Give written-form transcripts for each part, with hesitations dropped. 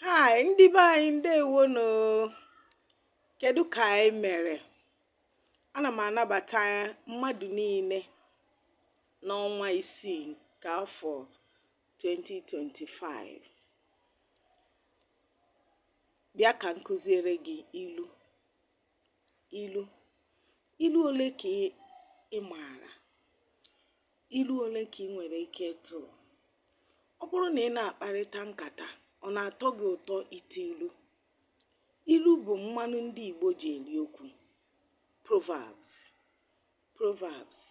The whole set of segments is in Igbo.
Hi, ndị be anyị ndewono. Kedu ka anyị mere? Ana m anabata mmadụ niile n'ọnwa isii nke afọ 2025. Bịa ka m kụziere gị ilu. Ilu ole ka ị maara? Ilu ole ka ị nwere ike ịtụ? Ọ bụrụ na ị na-akparịta nkata, ọ na-atọ gị ụtọ ite ilu? Ilu bụ mmanụ ndị Igbo ji eri okwu. Proverbs.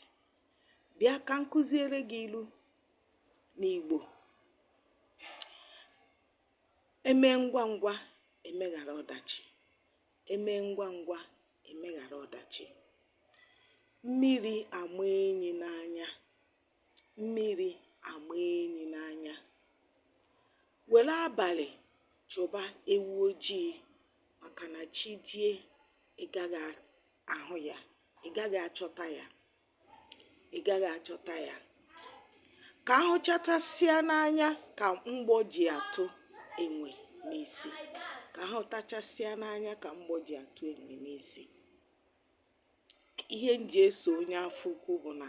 Bịa ka m kụziere gị ilu n'Igbo. Eme ngwa ngwa emeghara ọdachi. Eme ngwa ngwa emeghara ọdachi. Mmiri ama enyi n'anya. Mmiri ama enyi n'anya. Were abalị chụba ewu ojii, maka na chi jie ị gaghị ahụ ya, ị gaghị achọta ya. Ka ahụ chatasịa n'anya ka mgbọ ji atụ enwe n'isi. Ka ahụ tachasịa n'anya ka mgbọ ji atụ enwe n'isi. Ihe m ji eso onye afọ ukwu bụ na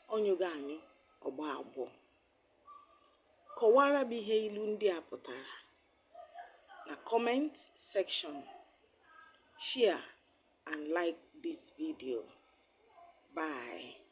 ọ nyụgo anyụ ọgba agbọ. Kọwara m ihe ilu ndị a pụtara na comment section. Share and like this video. Bye.